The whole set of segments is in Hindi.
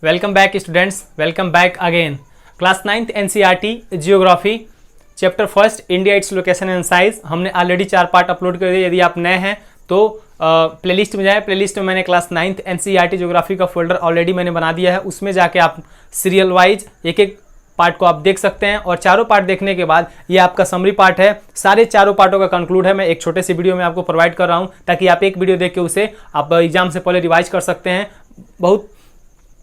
Welcome back students, welcome back again. Class 9th NCERT geography chapter first India its location and size हमने ऑलरेडी 4 पार्ट अपलोड कर दिए। यदि आप नए हैं तो प्लेलिस्ट में जाए। प्लेलिस्ट में मैंने क्लास 9th NCERT जियोग्राफी का फोल्डर ऑलरेडी मैंने बना दिया है। उसमें जाके आप सीरियल वाइज एक एक पार्ट को आप देख सकते हैं और चारों पार्ट देखने के बाद ये आपका समरी पार्ट है। सारे चारों पार्टों का कंक्लूड है मैं एक छोटे से वीडियो में आपको प्रोवाइड कर रहा हूँ, ताकि आप एक वीडियो देख के उसे आप एग्जाम से पहले रिवाइज कर सकते हैं। बहुत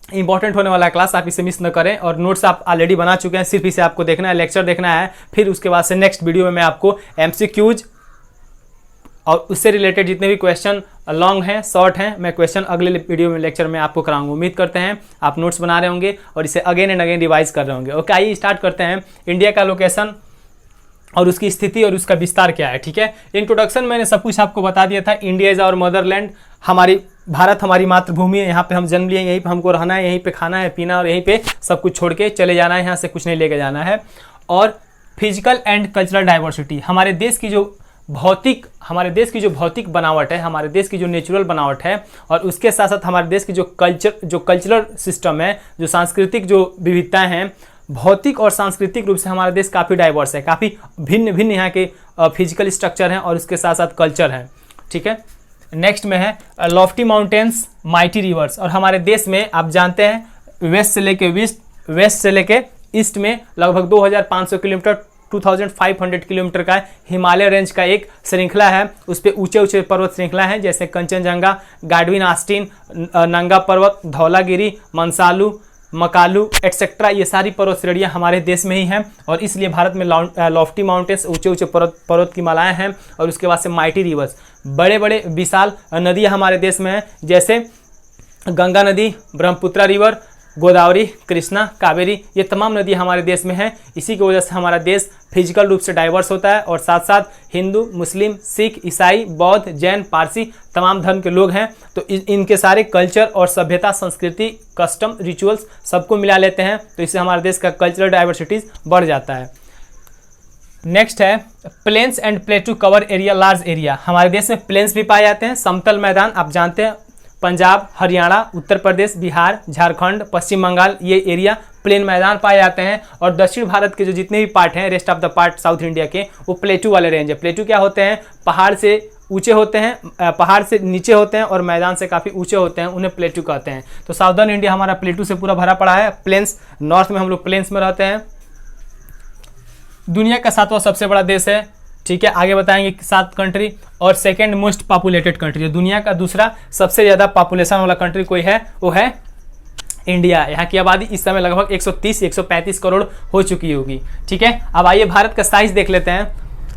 इंपॉर्टेंट होने वाला है क्लास, आप इसे मिस न करें। और नोट्स आप ऑलरेडी बना चुके हैं, सिर्फ इसे आपको देखना है, लेक्चर देखना है। फिर उसके बाद से नेक्स्ट वीडियो में मैं आपको MCQs और उससे रिलेटेड जितने भी क्वेश्चन लॉन्ग हैं, शॉर्ट हैं, मैं क्वेश्चन अगले वीडियो में लेक्चर में आपको कराऊंगा। उम्मीद करते हैं आप नोट्स बना रहे होंगे और इसे अगेन एंड अगेन रिवाइज कर रहे होंगे। ओके, आइए स्टार्ट करते हैं। इंडिया का लोकेशन और उसकी स्थिति और उसका विस्तार क्या है। ठीक है, इंट्रोडक्शन मैंने सब कुछ आपको बता दिया था। इंडिया इज आवर मदरलैंड, हमारी भारत हमारी मातृभूमि है। यहाँ पे हम जन्म लिए, यहीं पे हमको रहना है, यहीं पे खाना है पीना और यहीं पे सब कुछ छोड़ के चले जाना है, यहाँ से कुछ नहीं लेके जाना है। और फिजिकल एंड कल्चरल डाइवर्सिटी, हमारे देश की जो भौतिक बनावट है, हमारे देश की जो नेचुरल बनावट है, और उसके साथ साथ हमारे देश की जो कल्चरल सिस्टम है, जो सांस्कृतिक जो विविधताएं हैं, भौतिक और सांस्कृतिक रूप से हमारा देश काफ़ी डाइवर्स है, काफ़ी भिन्न भिन्न यहाँ के फिजिकल स्ट्रक्चर हैं और उसके साथ साथ कल्चर है। ठीक है, नेक्स्ट में है लॉफ्टी माउंटेन्स माइटी रिवर्स। और हमारे देश में आप जानते हैं वेस्ट से लेके ईस्ट में लगभग 2500 किलोमीटर 2500 किलोमीटर का हिमालय रेंज का एक श्रृंखला है। उस पर ऊंचे ऊंचे पर्वत श्रृंखला है, जैसे कंचनजंगा, गाडविन आस्टीन, नंगा पर्वत, धौलागिरी, मंसालू, मकालू एटसेट्रा। ये सारी पर्वत श्रेणियाँ हमारे देश में ही हैं और इसलिए भारत में लॉफ्टी माउंटेन्स ऊंचे ऊंचे पर्वत की मालाएं हैं। और उसके बाद से माइटी रिवर्स, बड़े बड़े विशाल नदियाँ हमारे देश में हैं, जैसे गंगा नदी, ब्रह्मपुत्रा रिवर, गोदावरी, कृष्णा, कावेरी। ये तमाम नदी हमारे देश में हैं। इसी की वजह से हमारा देश फिजिकल रूप से डाइवर्स होता है और साथ साथ हिंदू, मुस्लिम, सिख, ईसाई, बौद्ध, जैन, पारसी तमाम धर्म के लोग हैं। तो इनके सारे कल्चर और सभ्यता, संस्कृति, कस्टम, रिचुअल्स सबको मिला लेते हैं, तो इससे हमारे देश का कल्चरल डाइवर्सिटीज बढ़ जाता है। नेक्स्ट है plains and plateau cover area large area. हमारे देश में प्लेन्स भी पाए जाते हैं, समतल मैदान। आप जानते हैं पंजाब, हरियाणा, उत्तर प्रदेश, बिहार, झारखंड, पश्चिम बंगाल, ये एरिया प्लेन मैदान पाए जाते हैं। और दक्षिण भारत के जो जितने भी पार्ट हैं, rest of the part south India के, वो प्लेटू वाले रेंज है। प्लेटू क्या होते हैं? पहाड़ से ऊंचे होते हैं, पहाड़ से नीचे होते हैं और मैदान से काफ़ी ऊंचे होते हैं, उन्हें प्लेटू कहते हैं। तो साउदर्न इंडिया हमारा प्लेटू से पूरा भरा पड़ा है। प्लेन्स, नॉर्थ में हम लोग प्लेन्स में रहते हैं। दुनिया का 7वां सबसे बड़ा देश है। ठीक है, आगे बताएंगे 7 कंट्री। और सेकेंड मोस्ट पॉपुलेटेड कंट्री, दुनिया का दूसरा सबसे ज़्यादा पॉपुलेशन वाला कंट्री कोई है, वो है इंडिया। यहाँ की आबादी इस समय लगभग 130-135 करोड़ हो चुकी होगी। ठीक है, अब आइए भारत का साइज देख लेते हैं।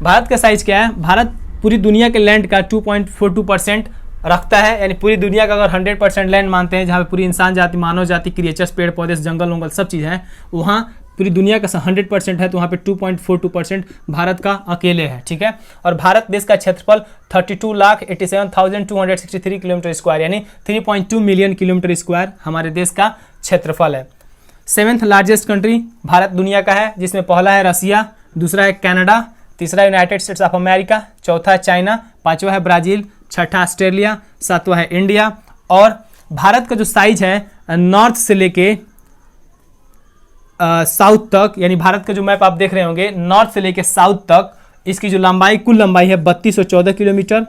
भारत का साइज क्या है? भारत पूरी दुनिया के लैंड का 2.42% रखता है। यानी पूरी दुनिया का अगर 100% लैंड मानते हैं, जहाँ पे पूरी इंसान जाति, मानव जाति, क्रिएचर्स, पेड़ पौधे, जंगल वंगल सब चीज़ हैं, वहाँ पूरी दुनिया का 100% है, तो वहाँ पे 2.42% भारत का अकेले है। ठीक है, और भारत देश का क्षेत्रफल 32,87,263 किलोमीटर स्क्वायर, यानी 3.2 मिलियन किलोमीटर स्क्वायर हमारे देश का क्षेत्रफल है। 7th लार्जेस्ट कंट्री भारत दुनिया का है, जिसमें पहला है रसिया, दूसरा है कनाडा, तीसरा यूनाइटेड स्टेट्स ऑफ अमेरिका, चौथा है चाइना, 5वां है ब्राज़ील, 6ठा ऑस्ट्रेलिया, 7वां है इंडिया। और भारत का जो साइज है नॉर्थ से लेके साउथ तक, यानी भारत का जो मैप आप देख रहे होंगे, नॉर्थ से लेके साउथ तक इसकी जो लंबाई, कुल लंबाई है 3214 किलोमीटर।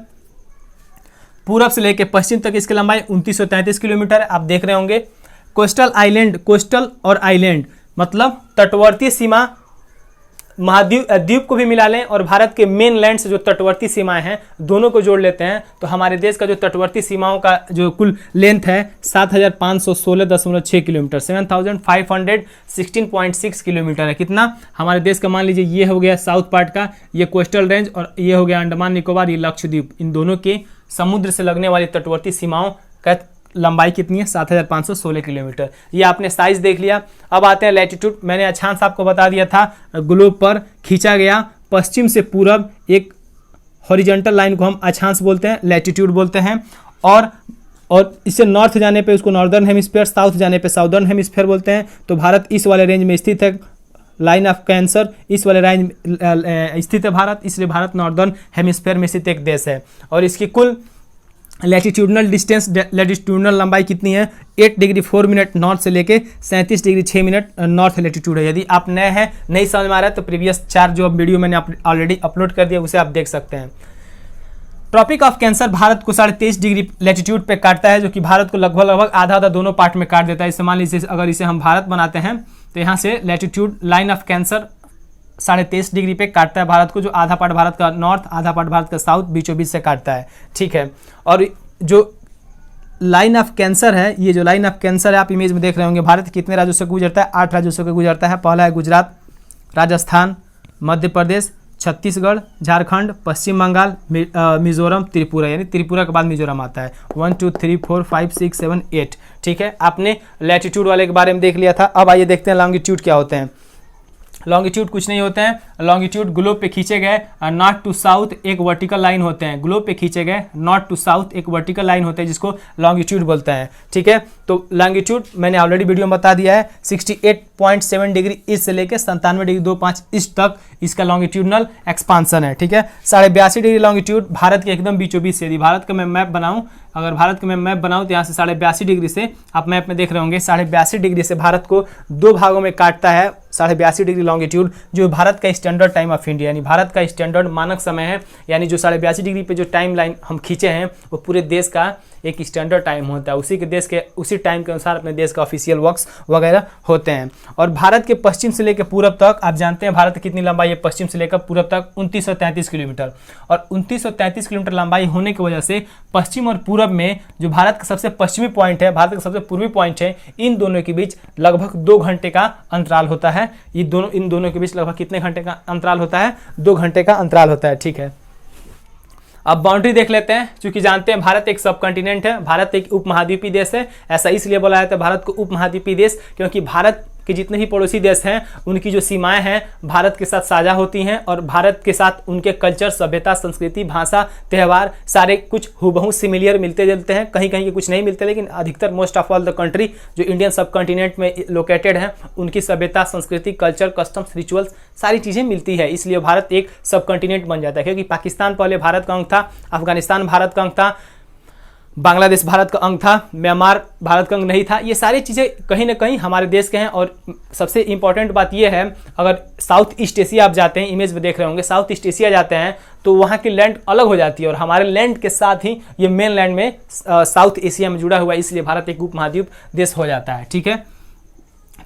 पूरब से लेके पश्चिम तक इसकी लंबाई 2933 किलोमीटर आप देख रहे होंगे। कोस्टल और आइलैंड मतलब तटवर्ती सीमा, द्वीप को भी मिला लें और भारत के मेन लैंड से जो तटवर्ती सीमाएं हैं, दोनों को जोड़ लेते हैं, तो हमारे देश का जो तटवर्ती सीमाओं का जो कुल लेंथ है 7516.6 किलोमीटर, 7516.6 किलोमीटर है। कितना? हमारे देश का मान लीजिए ये हो गया साउथ पार्ट का, ये कोस्टल रेंज, और ये हो गया अंडमान निकोबार, ये लक्षद्वीप। इन दोनों के समुद्र से लगने वाली तटवर्ती सीमाओं का लंबाई कितनी है? 7516 किलोमीटर। ये आपने साइज देख लिया। अब आते हैं लैटिट्यूड। मैंने अक्षांश आपको बता दिया था, ग्लोब पर खींचा गया पश्चिम से पूरब एक हॉरिजॉन्टल लाइन को हम अक्षांश बोलते हैं, लैटिट्यूड बोलते हैं। और इससे नॉर्थ जाने पे उसको नॉर्दर्न हेमिस्फीयर, साउथ जाने पे साउदर्न हेमिस्फीयर बोलते हैं। तो भारत इस वाले रेंज में स्थित है, लाइन ऑफ कैंसर इस वाले रेंज स्थित है भारत, इसलिए भारत नॉर्दर्न हेमिस्फीयर में स्थित एक देश है। और इसकी कुल लैटिट्यूडनल डिस्टेंस, लैटिट्यूडनल लंबाई कितनी है 8 डिग्री 4 मिनट नॉर्थ से लेके 37 डिग्री 6 मिनट नॉर्थ लैटिट्यूड है। यदि आप नए हैं, नहीं समझ में आ रहा है तो प्रीवियस 4 जो वीडियो मैंने ऑलरेडी अपलोड कर दिया उसे आप देख सकते हैं। ट्रॉपिक ऑफ कैंसर भारत को 23.5 डिग्री लैटिट्यूड पे काटता है, जो कि भारत को लगभग आधा आधा दोनों पार्ट में काट देता है। इससे मान लीजिए अगर इसे हम भारत बनाते हैं तो यहाँ से latitude line of cancer 23.5 degree पे काटता है भारत को, जो आधा पार्ट भारत का नॉर्थ आधा पार्ट भारत का साउथ बीचों बीच से काटता है। ठीक है, और जो लाइन ऑफ कैंसर है, ये जो लाइन ऑफ कैंसर है आप इमेज में देख रहे होंगे, भारत कितने राज्यों से गुजरता है 8 राज्यों से गुजरता है। पहला है गुजरात, राजस्थान, मध्य प्रदेश, छत्तीसगढ़, झारखंड, पश्चिम बंगाल, मिजोरम, त्रिपुरा, यानी त्रिपुरा के बाद मिजोरम आता है। 1 2 3 4 5 6 7 8। ठीक है, आपने लैटिट्यूड वाले के बारे में देख लिया था। अब आइए देखते हैं लॉन्गिट्यूड क्या होते हैं। लॉन्गिट्यूड कुछ नहीं होते हैं। लॉन्गिट्यूड ग्लोब पे खींचे गए नॉर्थ टू साउथ एक वर्टिकल लाइन होते हैं। ग्लोब पे खींचे गए नॉर्थ टू साउथ एक वर्टिकल लाइन होते हैं जिसको लॉन्गिट्यूड बोलते हैं। ठीक है, तो लॉन्गिट्यूड मैंने ऑलरेडी वीडियो में बता दिया है, 68.7 डिग्री ईस्ट से लेकर 97.25 ईस्ट तक इसका लॉन्गिट्यूडनल एक्सपांसन है। ठीक है, 82.5 डिग्री लॉन्गिट्यूड भारत के एकदम बीचों बीच से। यदि भारत का मैं मैप बनाऊं, अगर भारत का मैं मैप बनाऊं तो यहाँ से 82.5 डिग्री से, आप मैप में देख रहे होंगे, 82.5 डिग्री से भारत को 2 भागों में काटता है। 82.5 डिग्री लॉन्गिट्यूड जो भारत का स्टैंडर्ड टाइम ऑफ इंडिया, यानी भारत का स्टैंडर्ड मानक समय है, यानी जो 82.5 डिग्री पे जो टाइम लाइन हम खींचे हैं वो पूरे देश का एक स्टैंडर्ड टाइम होता है। उसी के देश के उसी टाइम के अनुसार अपने देश का ऑफिशियल वर्क्स वगैरह होते हैं। और भारत के पश्चिम से लेकर पूरब तक, आप जानते हैं भारत की कितनी लंबाई है पश्चिम से लेकर पूरब तक 2933 किलोमीटर। और 2933 किलोमीटर लंबाई होने की वजह से पश्चिम और पूरब में जो भारत का सबसे पश्चिमी पॉइंट है, भारत का सबसे पूर्वी पॉइंट है, इन दोनों के बीच लगभग 2 घंटे का अंतराल होता है। इन दोनों के बीच लगभग कितने घंटे का अंतराल होता है? 2 घंटे का अंतराल होता है। ठीक है, अब बाउंड्री देख लेते हैं। क्योंकि जानते हैं भारत एक सब कॉन्टिनेंट है, भारत एक उपमहाद्वीपीय देश है। ऐसा इसलिए बोला जाता है भारत को उपमहाद्वीपीय देश, क्योंकि भारत के जितने भी पड़ोसी देश हैं उनकी जो सीमाएं हैं भारत के साथ साझा होती हैं, और भारत के साथ उनके कल्चर, सभ्यता, संस्कृति, भाषा, त्यौहार सारे कुछ हूबहू सिमिलियर मिलते जुलते हैं। कहीं कहीं के कुछ नहीं मिलते, लेकिन अधिकतर most of all the country जो इंडियन सब कॉन्टिनेंट में लोकेटेड हैं उनकी सभ्यता, संस्कृति, कल्चर, कस्टम्स, रिचुअल्स सारी चीज़ें मिलती है। इसलिए भारत एक सब कॉन्टिनेंट बन जाता है। क्योंकि पाकिस्तान पहले भारत का अंग था, अफगानिस्तान भारत का अंग था, बांग्लादेश भारत का अंग था, म्यांमार भारत का अंग नहीं था। ये सारी चीज़ें कहीं ना कहीं हमारे देश के हैं। और सबसे इंपॉर्टेंट बात ये है, अगर साउथ ईस्ट एशिया आप जाते हैं, इमेज में देख रहे होंगे, साउथ ईस्ट एशिया जाते हैं तो वहाँ की लैंड अलग हो जाती है, और हमारे लैंड के साथ ही ये मेन लैंड में साउथ एशिया में जुड़ा हुआ है। इसलिए भारत एक उपमहाद्वीप देश हो जाता है। ठीक है,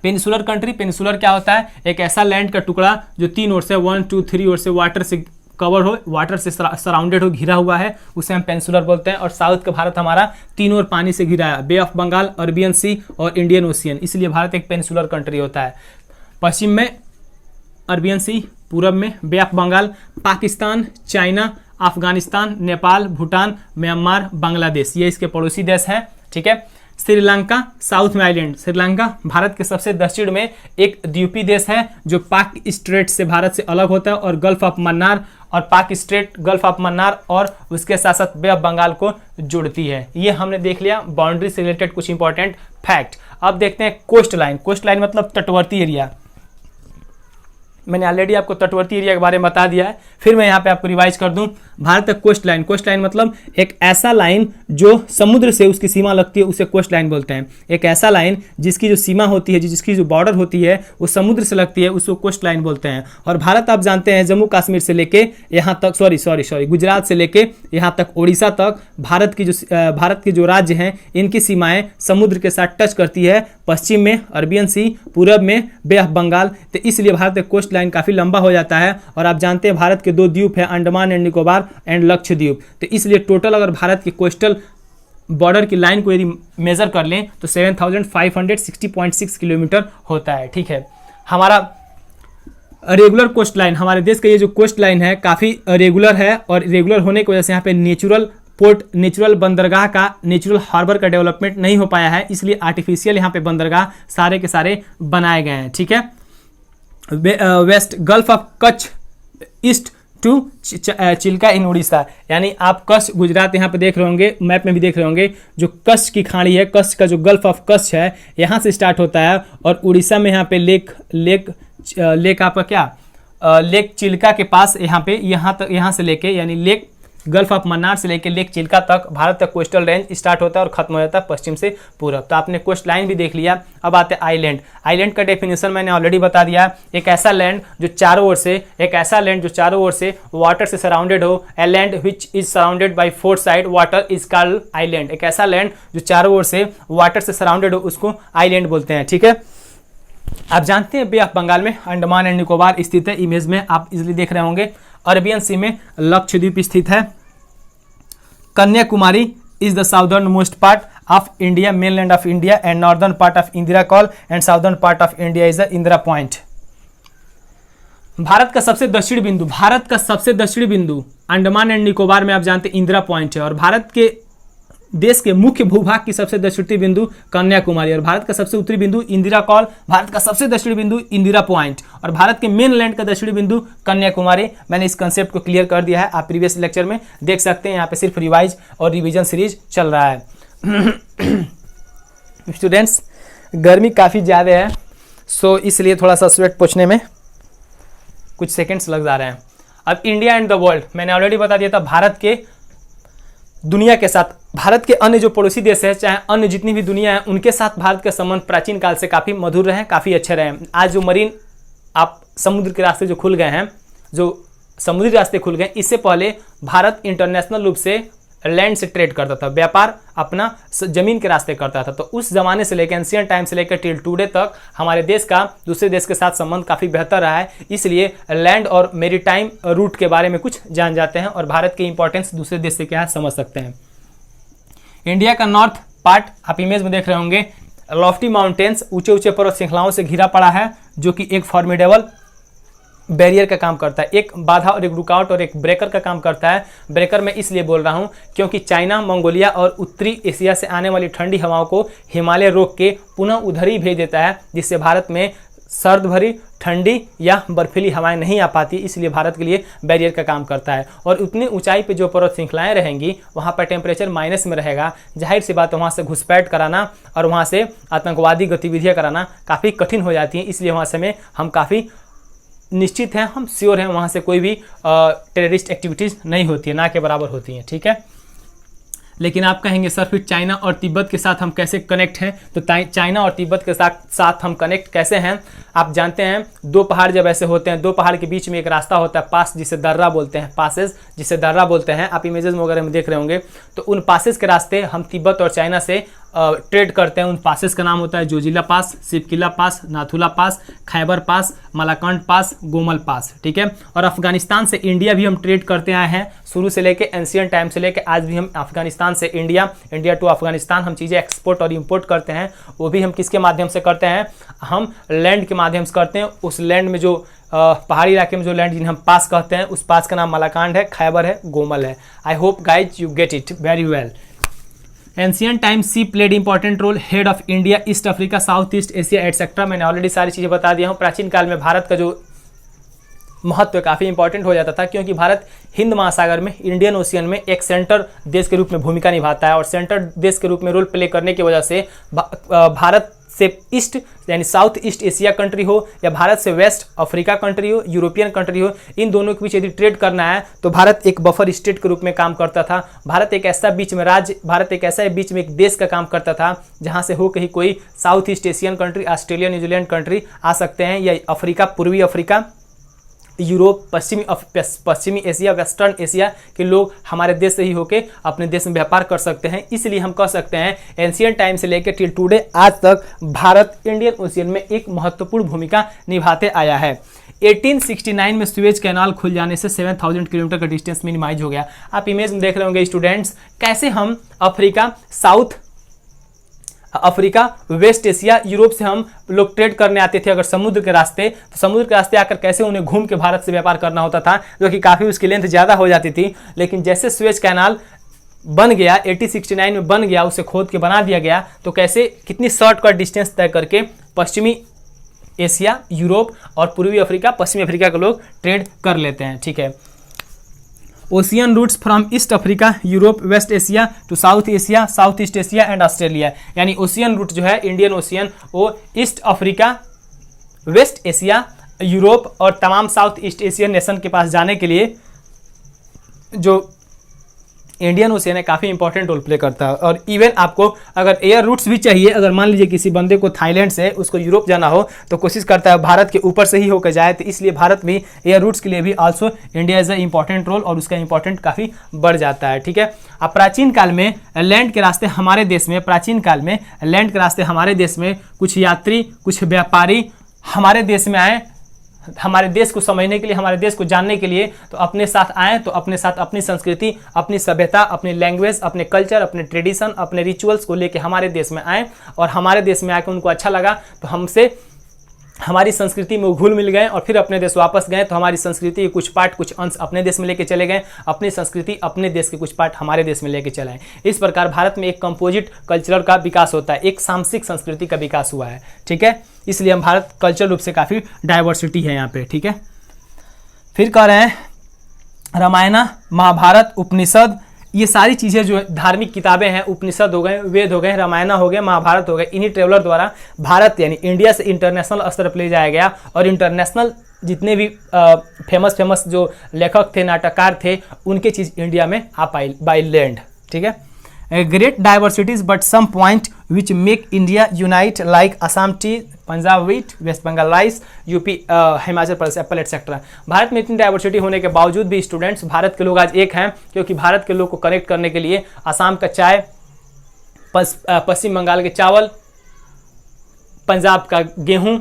पेनिसुलर कंट्री, पेनिसुलर क्या होता है? एक ऐसा लैंड का टुकड़ा जो 3 ओर से 1 2 3 ओर से वाटर से कवर हो, वाटर से सराउंडेड हो, घिरा हुआ है, उसे हम पेनिसुलर बोलते हैं। और साउथ का भारत हमारा 3 ओर पानी से घिरा है, बे ऑफ बंगाल, अरबियन सी और इंडियन ओशियन, इसलिए भारत एक पेनिसुलर कंट्री होता है। पश्चिम में अरबियन सी, पूरब में bay of Bengal, Pakistan, China, Afghanistan, Nepal, Bhutan, Myanmar, Bangladesh, ये इसके पड़ोसी देश हैं। ठीक है, श्रीलंका साउथ में आइलैंड, श्रीलंका भारत के सबसे दक्षिण में एक द्वीपीय देश है जो पाक स्ट्रेट से भारत से अलग होता है, और गल्फ ऑफ मन्नार और पाक स्ट्रेट, गल्फ ऑफ मन्नार और उसके साथ साथ बे ऑफ बंगाल को जुड़ती है। ये हमने देख लिया बाउंड्री से रिलेटेड कुछ इंपॉर्टेंट फैक्ट। अब देखते हैं कोस्ट लाइन। कोस्ट लाइन मतलब तटवर्ती एरिया। मैंने ऑलरेडी आपको तटवर्ती एरिया के बारे में बता दिया है, फिर मैं यहाँ पे आपको रिवाइज कर दूं। भारत का कोस्ट लाइन, कोस्ट लाइन मतलब एक ऐसा लाइन जो समुद्र से उसकी सीमा लगती है, उसे कोस्ट लाइन बोलते हैं। एक ऐसा लाइन जिसकी जो सीमा होती है, जिसकी जो बॉर्डर होती है वो समुद्र से लगती है, उसको कोस्ट लाइन बोलते हैं। और भारत आप जानते हैं जम्मू कश्मीर से लेके यहाँ तक, सॉरी गुजरात से लेके यहाँ तक उड़ीसा तक भारत के जो राज्य हैं इनकी सीमाएं समुद्र के साथ टच करती है। पश्चिम में अरबियन सी, पूरब में बे ऑफ बंगाल, तो इसलिए भारत का कोस्ट लाइन काफ़ी लंबा हो जाता है। और आप जानते हैं भारत के 2 द्वीप हैं, अंडमान एंड निकोबार एंड लक्षद्वीप। तो इसलिए टोटल अगर भारत की कोस्टल बॉर्डर की लाइन को यदि मेजर कर लें तो 7560.6 किलोमीटर होता है। ठीक है, हमारा रेगुलर कोस्ट लाइन, हमारे देश का ये जो कोस्ट लाइन है काफ़ी रेगुलर है, और रेगुलर होने की वजह से यहाँ पे नेचुरल पोर्ट, नेचुरल बंदरगाह का, नेचुरल हार्बर का डेवलपमेंट नहीं हो पाया है, इसलिए आर्टिफिशियल यहाँ पे बंदरगाह सारे के सारे बनाए गए हैं। ठीक है, west gulf of Kutch, east to Chilka in Orissa, यानी आप कच्छ गुजरात यहाँ पे देख रहे होंगे, मैप में भी देख रहे होंगे, जो कच्छ की खाड़ी है, कच्छ का जो गल्फ ऑफ कच्छ है यहाँ से स्टार्ट होता है, और उड़ीसा में यहाँ पे लेक आपका क्या, लेक चिल्का के पास यहाँ पे यहाँ से लेके, यानी लेक गल्फ ऑफ मन्नार से लेकर लेक चिल्का तक भारत का कोस्टल रेंज स्टार्ट होता है और खत्म हो जाता है पश्चिम से पूरब। तो आपने कोस्ट लाइन भी देख लिया। अब आते हैं आइलैंड। आइलैंड का डेफिनेशन मैंने ऑलरेडी बता दिया, एक ऐसा लैंड जो चारों ओर से वाटर से सराउंडेड हो। A land which is surrounded by four side water is called island. एक ऐसा लैंड जो चारों ओर से वाटर से सराउंडेड हो उसको आइलैंड बोलते हैं, ठीक है। आप जानते हैं बे ऑफ बंगाल में अंडमान एंड निकोबार स्थित है। इमेज में आप इजिली देख रहे होंगे। अरबियन सी में लक्षद्वीप स्थित है। Kanyakumari is the southern most part of India, mainland of India, and northern part of Indira call and southern part of India is the Indira point. Bharat का सबसे दक्षिणी बिंदु अंडमान एंड निकोबार में आप जानते हैं इंदिरा पॉइंट है। और भारत के देश के मुख्य भूभाग की सबसे दक्षिणी बिंदु कन्याकुमारी, और भारत का सबसे उत्तरी बिंदु इंदिरा कॉल, भारत का सबसे दक्षिणी बिंदु इंदिरा पॉइंट, और भारत के मेन लैंड का दक्षिणी बिंदु कन्याकुमारी। मैंने इस कंसेप्ट को क्लियर कर दिया है, आप प्रीवियस लेक्चर में देख सकते हैं। यहाँ पे सिर्फ रिवाइज और रिवीजन सीरीज चल रहा है। स्टूडेंट्स, गर्मी काफ़ी ज़्यादा है, सो इसलिए थोड़ा सा स्वेट पोंछने में कुछ सेकेंड्स लग जा रहे हैं। अब इंडिया एंड द वर्ल्ड, मैंने ऑलरेडी बता दिया था। भारत के दुनिया के साथ, भारत के अन्य जो पड़ोसी देश है, चाहे अन्य जितनी भी दुनिया है, उनके साथ भारत के संबंध प्राचीन काल से काफ़ी मधुर रहे, काफ़ी अच्छे रहे। आज जो मरीन आप समुद्र के रास्ते जो खुल गए हैं, जो समुद्री रास्ते खुल गए, इससे पहले भारत इंटरनेशनल रूप से लैंड से ट्रेड करता था, व्यापार अपना जमीन के रास्ते करता था। तो उस जमाने से लेकर एंशियंट टाइम से लेकर टिल टुडे तक हमारे देश का दूसरे देश के साथ संबंध काफ़ी बेहतर रहा है। इसलिए लैंड और मेरीटाइम रूट के बारे में कुछ जान जाते हैं और भारत की इंपॉर्टेंस दूसरे देश से क्या है समझ सकते हैं। इंडिया का नॉर्थ पार्ट आप इमेज में देख रहे होंगे। लॉफ्टी माउंटेन्स, ऊंचे ऊंचे पर्वत श्रृंखलाओं से घिरा पड़ा है, जो कि एक फॉर्मिडेबल बैरियर का काम करता है, एक बाधा और एक रुकावट और एक ब्रेकर का काम करता है। ब्रेकर मैं इसलिए बोल रहा हूँ क्योंकि चाइना, मंगोलिया और उत्तरी एशिया से आने वाली ठंडी हवाओं को हिमालय रोक के पुनः उधर ही भेज देता है, जिससे भारत में सर्द भरी ठंडी या बर्फीली हवाएं नहीं आ पाती। इसलिए भारत के लिए बैरियर का काम करता है। और उतनी ऊंचाई पे जो पर्वत श्रृंखलाएं रहेंगी, वहाँ पर टेम्परेचर माइनस में रहेगा। जाहिर सी बात है, वहाँ से घुसपैठ कराना और वहाँ से आतंकवादी गतिविधियाँ कराना काफ़ी कठिन हो जाती हैं। इसलिए वहाँ से हम काफ़ी निश्चित हैं, हम श्योर हैं, वहाँ से कोई भी टेररिस्ट एक्टिविटीज़ नहीं होती है, ना के बराबर होती हैं, ठीक है। लेकिन आप कहेंगे सर फिर चाइना और तिब्बत के साथ हम कैसे कनेक्ट हैं? तो चाइना और तिब्बत के साथ हम कनेक्ट कैसे हैं? आप जानते हैं, दो पहाड़ जब ऐसे होते हैं, दो पहाड़ के बीच में एक रास्ता होता है, पास जिसे दर्रा बोलते हैं, पासेस जिसे दर्रा बोलते हैं, आप इमेजेस वगैरह में देख रहे होंगे। तो उन पासेस के रास्ते हम तिब्बत और चाइना से ट्रेड करते हैं। उन पासेस का नाम होता है जोजिला पास, सिपकिला पास, नाथुला पास, खैबर पास, मलाकंड पास, गोमल पास, ठीक है। और अफगानिस्तान से इंडिया भी हम ट्रेड करते आए हैं, शुरू से लेके एंशियंट टाइम से लेके आज भी हम अफगानिस्तान से इंडिया टू अफगानिस्तान हम चीज़ें एक्सपोर्ट और इंपोर्ट करते हैं। वो भी हम किसके माध्यम से करते हैं? हम लैंड के माध्यम से करते हैं। उस लैंड में जो पहाड़ी इलाके में जो लैंड जिन्हें हम पास कहते हैं, उस पास का नाम मलाकांड है, खैबर है, गोमल है। I hope guys you get it very well. Ancient time sea played important role, head of India, East Africa, South East Asia etcetera. मैंने ऑलरेडी सारी चीज़ें बता दिया हूँ। प्राचीन काल में भारत का जो महत्व काफ़ी इंपॉर्टेंट हो जाता था, क्योंकि भारत हिंद महासागर में, इंडियन ओशियन में एक सेंटर देश के रूप में भूमिका निभाता है। और सेंटर देश के रूप में रोल प्ले करने की वजह से भारत से ईस्ट यानी साउथ ईस्ट एशिया कंट्री हो या भारत से वेस्ट अफ्रीका कंट्री हो, यूरोपियन कंट्री हो, इन दोनों के बीच यदि ट्रेड करना है तो भारत एक बफर स्टेट के रूप में काम करता था। भारत एक ऐसा बीच में एक देश का काम करता था जहां से हो कहीं कोई south east Asian country, Australia, New Zealand country आ सकते हैं, या अफ्रीका, पूर्वी अफ्रीका, यूरोप, पश्चिमी एशिया, वेस्टर्न एशिया के लोग हमारे देश से ही होके अपने देश में व्यापार कर सकते हैं। इसलिए हम कह सकते हैं एंशियंट टाइम से लेकर टिल टुडे आज तक भारत इंडियन ओशियन में एक महत्वपूर्ण भूमिका निभाते आया है। 1869 में सुएज कैनाल खुल जाने से 7000 किलोमीटर का डिस्टेंस मिनिमाइज हो गया। आप इमेज में देख रहे होंगे स्टूडेंट्स, कैसे हम Africa, South Africa, West Asia, Europe से हम लोग ट्रेड करने आते थे अगर समुद्र के रास्ते, तो समुद्र के रास्ते आकर कैसे उन्हें घूम के भारत से व्यापार करना होता था, जो कि काफ़ी उसकी लेंथ ज़्यादा हो जाती थी। लेकिन जैसे सुएज कैनाल बन गया, 1869 में बन गया, उसे खोद के बना दिया गया, तो कैसे कितनी शॉर्टकट डिस्टेंस तय करके पश्चिमी एशिया, यूरोप और पूर्वी अफ्रीका, पश्चिमी अफ्रीका के लोग ट्रेड कर लेते हैं, ठीक है। Ocean routes from East Africa, Europe, West Asia to South Asia, South East Asia and Australia. यानी ओशियन रूट जो है इंडियन ओशियन, वो East Africa, West Asia, Europe और तमाम साउथ ईस्ट एशियन नेशन के पास जाने के लिए जो इंडियन ओशियन है काफ़ी इंपॉर्टेंट रोल प्ले करता है। और इवन आपको अगर एयर रूट्स भी चाहिए, अगर मान लीजिए किसी बंदे को थाईलैंड से उसको यूरोप जाना हो तो कोशिश करता है भारत के ऊपर से ही होकर जाए, तो इसलिए भारत भी एयर रूट्स के लिए भी also India is a important role और उसका इंपॉर्टेंट काफ़ी बढ़ जाता है। ठीक है, अब प्राचीन काल में लैंड के रास्ते हमारे देश में, प्राचीन काल में लैंड के रास्ते हमारे देश में कुछ यात्री, कुछ व्यापारी हमारे देश में आए, हमारे देश को समझने के लिए, हमारे देश को जानने के लिए, तो अपने साथ आए, तो अपने साथ अपनी संस्कृति, अपनी सभ्यता, अपनी लैंग्वेज, अपने कल्चर, अपने ट्रेडिशन, अपने रिचुअल्स को लेके हमारे देश में आए और हमारे देश में आकर उनको अच्छा लगा तो हमसे हमारी संस्कृति में घुल मिल गए और फिर अपने देश वापस गए, तो हमारी संस्कृति के कुछ पार्ट, कुछ अंश अपने देश में लेके चले गए, अपनी संस्कृति अपने देश के कुछ पार्ट हमारे देश में लेके चले आए। इस प्रकार भारत में एक कंपोजिट कल्चर का विकास होता है, एक सामसिक संस्कृति का विकास हुआ है। ठीक है, इसलिए हम भारत कल्चर रूप से काफ़ी डाइवर्सिटी है यहाँ पे। ठीक है, फिर कह रहे हैं रामायण, महाभारत, उपनिषद, ये सारी चीज़ें जो धार्मिक किताबें हैं, उपनिषद हो गए, वेद हो गए, रामायण हो गए, महाभारत हो गए, इन्हीं ट्रेवलर द्वारा भारत यानी इंडिया से इंटरनेशनल स्तर पर ले जाया गया और इंटरनेशनल जितने भी फेमस जो लेखक थे, नाटककार थे, उनके चीज़ इंडिया में आ पाई बाई लैंड। ठीक है, great diversities but some point which make India unite like Assam tea, Punjab wheat, West Bengal rice, UP Himachal Pradesh apple etcetera. Bharat में इतनी डाइवर्सिटी होने के बावजूद भी स्टूडेंट्स, भारत के लोग आज एक हैं, क्योंकि भारत के लोग को कनेक्ट करने के लिए असम का चाय, पश्चिम बंगाल के चावल, पंजाब का गेहूँ,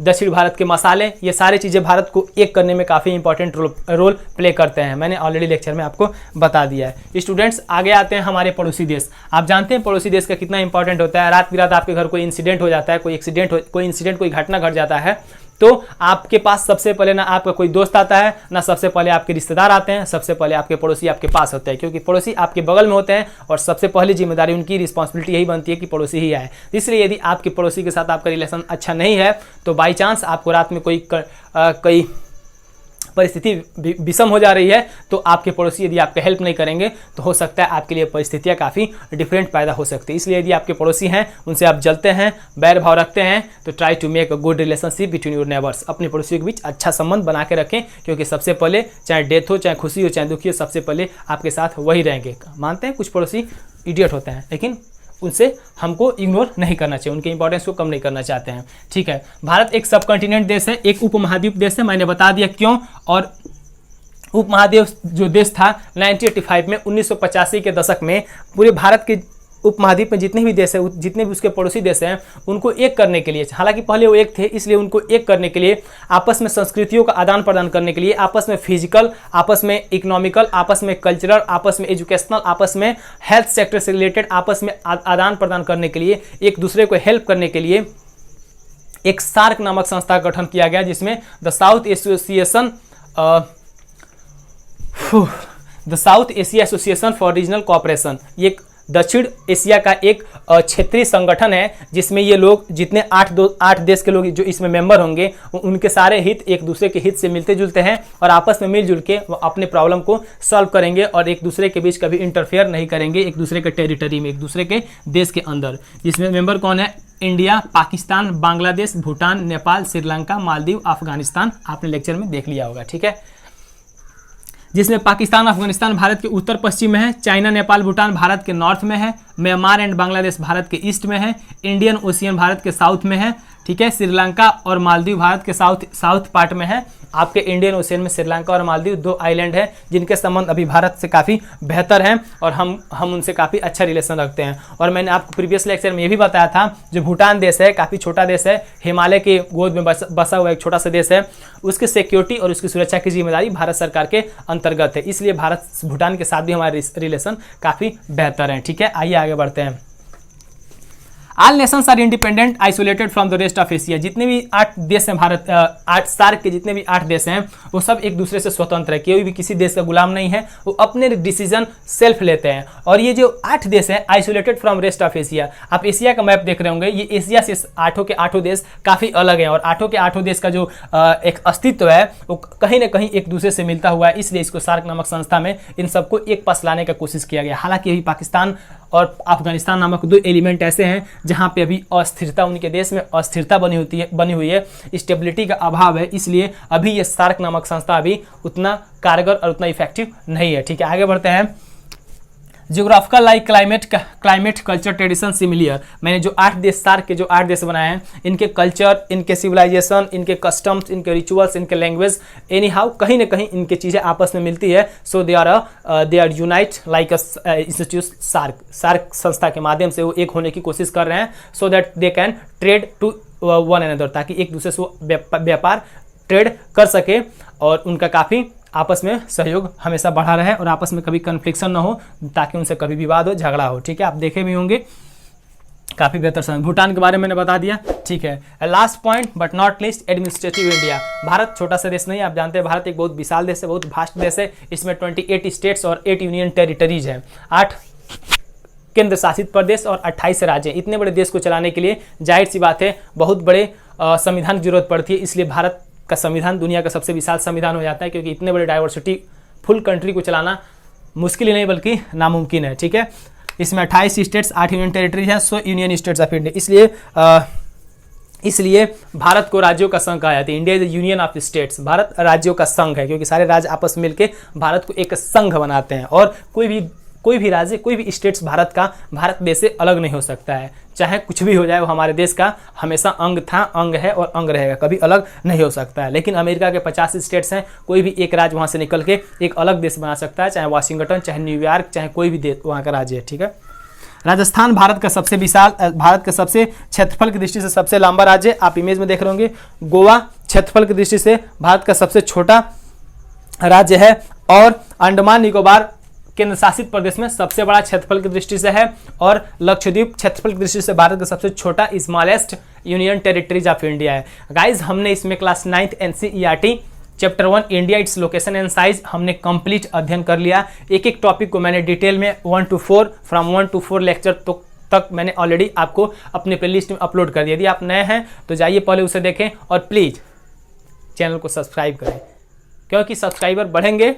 दक्षिण भारत के मसाले, ये सारी चीज़ें भारत को एक करने में काफ़ी इंपॉर्टेंट रोल प्ले करते हैं। मैंने ऑलरेडी लेक्चर में आपको बता दिया है। स्टूडेंट्स, आगे आते हैं हमारे पड़ोसी देश। आप जानते हैं पड़ोसी देश का कितना इंपॉर्टेंट होता है। रात बिरात आपके घर कोई इंसिडेंट हो जाता है, कोई घटना घट जाता है, तो आपके पास सबसे पहले ना आपका कोई दोस्त आता है, ना सबसे पहले आपके रिश्तेदार आते हैं, सबसे पहले आपके पड़ोसी आपके पास होते हैं, क्योंकि पड़ोसी आपके बगल में होते हैं और सबसे पहली जिम्मेदारी उनकी रिस्पॉन्सिबिलिटी यही बनती है कि पड़ोसी ही आए। इसलिए यदि आपके पड़ोसी के साथ आपका रिलेशन अच्छा नहीं है तो बाई चांस आपको रात में कोई परिस्थिति विषम हो जा रही है, तो आपके पड़ोसी यदि आपके हेल्प नहीं करेंगे तो हो सकता है आपके लिए परिस्थितियां काफ़ी डिफरेंट पैदा हो सकती है। इसलिए यदि आपके पड़ोसी हैं, उनसे आप जलते हैं, बैर भाव रखते हैं, तो try to make a good relationship between your neighbours. अपने पड़ोसियों के बीच अच्छा संबंध बना के रखें, क्योंकि सबसे पहले चाहे डेथ हो, चाहे खुशी हो, चाहे दुखी हो, सबसे पहले आपके साथ वही रहेंगे। मानते हैं कुछ पड़ोसी इडियट होते हैं, लेकिन उनसे हमको इग्नोर नहीं करना चाहिए, उनके इंपॉर्टेंस को कम नहीं करना चाहते हैं। ठीक है, भारत एक सब कॉन्टिनेंट देश है, एक उपमहाद्वीप देश है, मैंने बता दिया क्यों। और उपमहाद्वीप जो देश था 1985 में, 1985 के दशक में पूरे भारत के उपमहाद्वीप में जितने भी देश है, जितने भी उसके पड़ोसी देश हैं, उनको एक करने के लिए, हालांकि पहले वो एक थे, इसलिए उनको एक करने के लिए, आपस में संस्कृतियों का आदान प्रदान करने के लिए, आपस में फिजिकल, आपस में इकोनॉमिकल, आपस में कल्चरल, आपस में एजुकेशनल, आपस में हेल्थ सेक्टर से रिलेटेड, आपस में आदान प्रदान करने के लिए, एक दूसरे को हेल्प करने के लिए एक सार्क नामक संस्था का गठन किया गया, जिसमें the south Asia association for regional cooperation, ये दक्षिण एशिया का एक क्षेत्रीय संगठन है, जिसमें ये लोग जितने 8 देश के लोग जो इसमें मेंबर होंगे, उनके सारे हित एक दूसरे के हित से मिलते जुलते हैं और आपस में मिलजुल के वो अपने प्रॉब्लम को सॉल्व करेंगे और एक दूसरे के बीच कभी इंटरफेयर नहीं करेंगे, एक दूसरे के टेरिटरी में, एक दूसरे के देश के अंदर। जिसमें मेंबर कौन है? इंडिया, पाकिस्तान, बांग्लादेश, भूटान, नेपाल, श्रीलंका, मालदीव, अफगानिस्तान। आपने लेक्चर में देख लिया होगा। ठीक है, जिसमें पाकिस्तान, अफगानिस्तान भारत के उत्तर पश्चिम में है, चाइना, नेपाल, भूटान भारत के नॉर्थ में है, म्यांमार एंड बांग्लादेश भारत के ईस्ट में है, इंडियन ओशियन भारत के साउथ में है। ठीक है, श्रीलंका और मालदीव भारत के साउथ पार्ट में है। आपके इंडियन ओशियन में श्रीलंका और मालदीव 2 आइलैंड हैं, जिनके संबंध अभी भारत से काफ़ी बेहतर हैं और हम उनसे काफ़ी अच्छा रिलेशन रखते हैं। और मैंने आपको प्रीवियस लेक्चर में ये भी बताया था, जो भूटान देश है काफ़ी छोटा देश है, हिमालय के गोद में बसा हुआ एक छोटा सा देश है, उसकी सिक्योरिटी और उसकी सुरक्षा की जिम्मेदारी भारत सरकार के अंतर्गत है। इसलिए भारत भूटान के साथ भी हमारे रिलेशन काफ़ी बेहतर हैं। ठीक है, आइए आगे बढ़ते हैं। All nations are independent isolated from the rest of Asia. जितने भी 8 देश हैं भारत, 8 सार्क के जितने भी 8 देश हैं, वो सब एक दूसरे से स्वतंत्र है, कोई भी किसी देश का गुलाम नहीं है, वो अपने डिसीजन सेल्फ लेते हैं। और ये जो 8 देश हैं isolated from rest of Asia, आप एशिया का मैप देख रहे होंगे, ये एशिया से 8 के 8 देश काफ़ी अलग हैं और 8 के 8 देश का जो एक अस्तित्व है वो कहीं ना कहीं एक दूसरे से मिलता हुआ है। इसलिए इसको सार्क नामक संस्था में इन सबको एक पास लाने का कोशिश किया गया। हालांकि अभी पाकिस्तान और अफगानिस्तान नामक 2 एलिमेंट ऐसे हैं जहां पे अभी अस्थिरता, उनके देश में अस्थिरता बनी हुई है, स्टेबिलिटी का अभाव है। इसलिए अभी ये सार्क नामक संस्था अभी उतना कारगर और उतना इफेक्टिव नहीं है। ठीक है, आगे बढ़ते हैं। Geographical like climate culture tradition similar. मैंने जो 8 देश सार्क के जो 8 देश बनाए हैं, इनके कल्चर, इनके सिविलाइजेशन, इनके कस्टम्स, इनके रिचुअल्स, इनके लैंग्वेज, एनी हाउ कहीं ना कहीं इनके चीज़ें आपस में मिलती है। So they are unite like institute SAARC संस्था के माध्यम से वो एक होने की कोशिश कर रहे हैं, so that they can trade to one another, ताकि एक दूसरे से व्यापार ट्रेड कर सके और उनका काफ़ी आपस में सहयोग हमेशा बढ़ा रहे और आपस में कभी कन्फ्लिक्शन ना हो, ताकि उनसे कभी विवाद हो, झगड़ा हो। ठीक है, आप देखे भी होंगे काफ़ी बेहतर समझ। भूटान के बारे में मैंने बता दिया। ठीक है, last point but not least, administrative India. Bharat छोटा सा देश नहीं, आप जानते हैं भारत एक बहुत विशाल देश है, बहुत भास्ट देश है। इसमें 28 स्टेट्स और 8 यूनियन टेरिटरीज हैं, 8 केंद्र शासित प्रदेश और 28 राज्य। इतने बड़े देश को चलाने के लिए जाहिर सी बात है बहुत बड़े संविधान की जरूरत पड़ती है। इसलिए भारत का संविधान दुनिया का सबसे विशाल संविधान हो जाता है, क्योंकि इतने बड़े डाइवर्सिटी फुल कंट्री को चलाना मुश्किल ही नहीं बल्कि नामुमकिन है। ठीक है, इसमें 28 स्टेट्स, 8 यूनियन टेरिटरीज हैं, 100 यूनियन स्टेट्स ऑफ इंडिया। इसलिए भारत को राज्यों का संघ कहा जाता है। India is the union of states. Bharat राज्यों का संघ है, क्योंकि सारे राज्य आपस में मिलकर भारत को एक संघ बनाते हैं और कोई भी राज्य, कोई भी स्टेट्स भारत देश से अलग नहीं हो सकता है। चाहे कुछ भी हो जाए, वो हमारे देश का हमेशा अंग था, अंग है और अंग रहेगा, कभी अलग नहीं हो सकता है। लेकिन अमेरिका के 50 स्टेट्स हैं, कोई भी एक राज्य वहाँ से निकल के एक अलग देश बना सकता है, चाहे वाशिंगटन, चाहे न्यूयॉर्क, चाहे कोई भी देश वहाँ का राज्य है। ठीक है, राजस्थान भारत का सबसे विशाल, भारत का सबसे क्षेत्रफल की दृष्टि से सबसे लंबा राज्य, आप इमेज में देख रहे होंगे। गोवा क्षेत्रफल की दृष्टि से भारत का सबसे छोटा राज्य है और अंडमान निकोबार केंद्र शासित प्रदेश में सबसे बड़ा क्षेत्रफल की दृष्टि से है और लक्षद्वीप क्षेत्रफल की दृष्टि से भारत का सबसे छोटा smallest union territories of India है। गाइज, हमने इसमें class 9th NCERT chapter 1 India its location and size हमने कंप्लीट अध्ययन कर लिया। एक एक टॉपिक को मैंने डिटेल में 1 to 4 फ्रॉम 1 to 4 लेक्चर तक मैंने ऑलरेडी आपको अपने प्लेलिस्ट में अपलोड कर दिया। यदि आप नए हैं तो जाइए पहले उसे देखें और प्लीज़ चैनल को सब्सक्राइब करें, क्योंकि सब्सक्राइबर बढ़ेंगे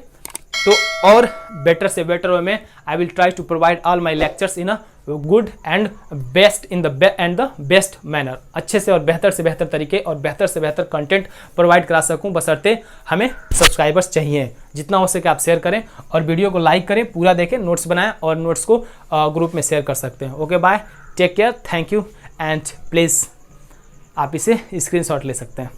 तो और बेटर से बेटर वे में I will try to provide all my lectures in a good and best in the best manner. अच्छे से और बेहतर से बेहतर तरीके और बेहतर से बेहतर कंटेंट प्रोवाइड करा सकूं, बशर्ते हमें सब्सक्राइबर्स चाहिए। जितना हो सके आप शेयर करें और वीडियो को लाइक करें, पूरा देखें, नोट्स बनाएं और नोट्स को ग्रुप में शेयर कर सकते हैं। Okay, bye, take care, thank you and please आप इसे स्क्रीनशॉट ले सकते हैं।